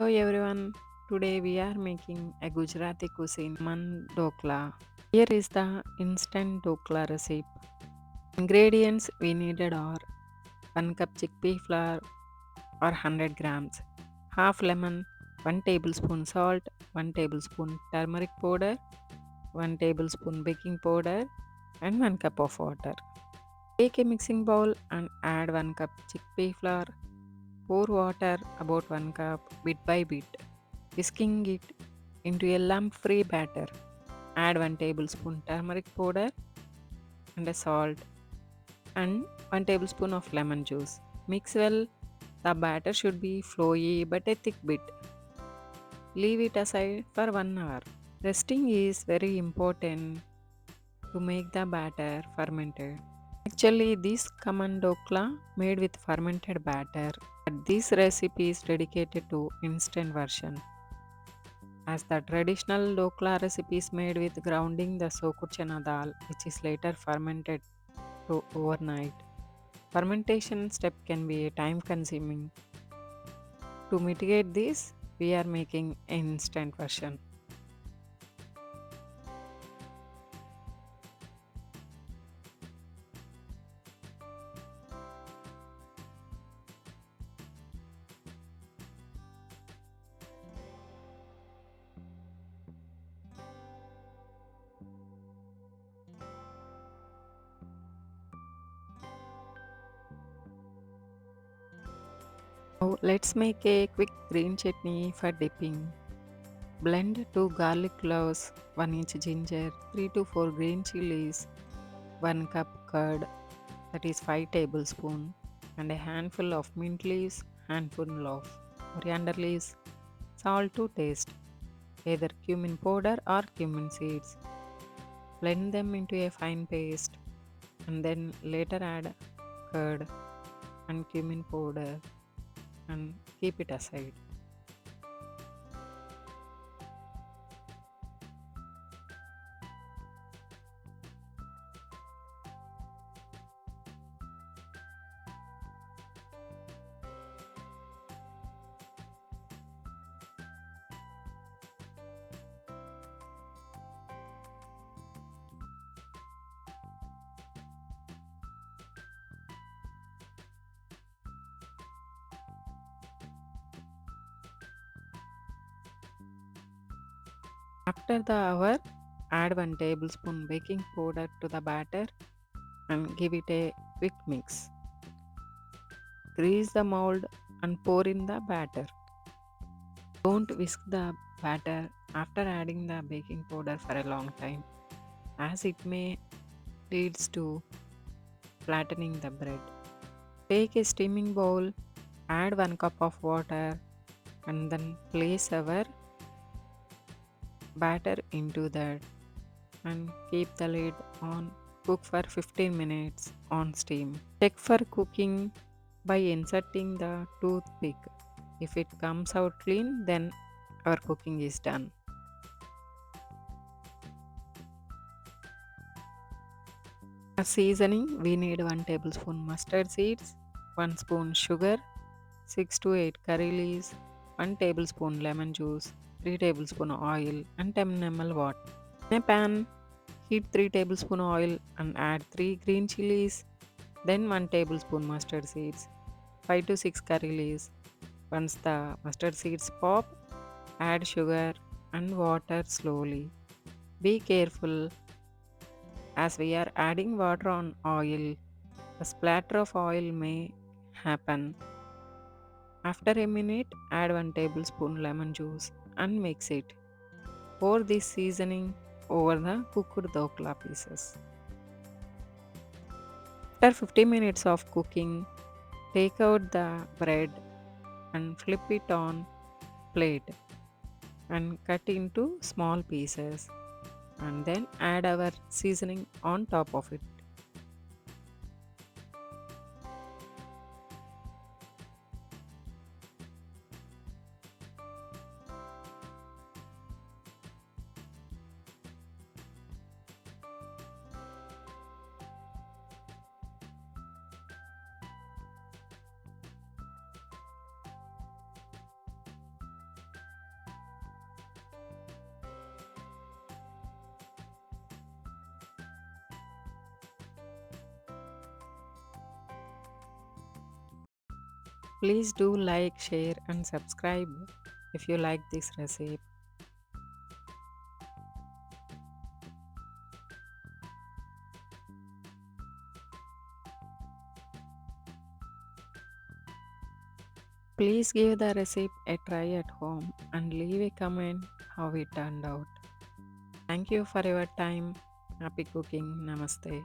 Hello everyone. Today we are making a Gujarati cuisine, Khaman Dhokla. Here is the instant dhokla recipe. Ingredients we needed are 1 cup chickpea flour or 100 grams, half lemon, 1 tablespoon salt, 1 tablespoon turmeric powder, 1 tablespoon baking powder, and 1 cup of water. Take a mixing bowl and add 1 cup chickpea flour. Pour water about 1 cup bit by bit, whisking it into a lump-free batter. Add 1 tablespoon turmeric powder and a salt and 1 tablespoon of lemon juice. Mix well. The batter should be flowy but a thick bit. Leave it aside for 1 hour. Resting is very important to make the batter fermented. Actually, this Khaman Dhokla made with fermented batter, but this recipe is dedicated to instant version. As the traditional Dhokla recipe is made with grounding the soaked chana dal, which is later fermented to overnight. Fermentation step can be time consuming. To mitigate this, we are making an instant version. Now let's make a quick green chutney for dipping. Blend 2 garlic cloves, 1 inch ginger, 3 to 4 green chilies, 1 cup curd, that is 5 tablespoons, and a handful of mint leaves, handful of coriander leaves, salt to taste, either cumin powder or cumin seeds. Blend them into a fine paste and then later add curd and cumin powder and keep it aside. After the hour, add 1 tablespoon baking powder to the batter and give it a quick mix. Grease the mold and pour in the batter. Don't whisk the batter after adding the baking powder for a long time, as it may leads to flattening the bread. Take a steaming bowl, add 1 cup of water and then place our batter into that and keep the lid on. Cook for 15 minutes on steam. Check for cooking by inserting the toothpick. If it comes out clean, then our cooking is done. As seasoning, we need 1 tablespoon mustard seeds, 1 spoon sugar, 6 to 8 curry leaves, 1 tablespoon lemon juice, 3 tablespoon oil and 10 ml water. In a pan, heat 3 tablespoon oil and add 3 green chilies, then 1 tablespoon mustard seeds, 5 to 6 curry leaves. Once the mustard seeds pop, add sugar and water slowly. Be careful as we are adding water on oil. A splatter of oil may happen. After a minute, add 1 tablespoon lemon juice and mix it. Pour this seasoning over the cooked dhokla pieces. After 50 minutes of cooking, take out the bread and flip it on plate and cut into small pieces and then add our seasoning on top of it. Please do like, share, and subscribe if you like this recipe. Please give the recipe a try at home and leave a comment how it turned out. Thank you for your time. Happy cooking. Namaste.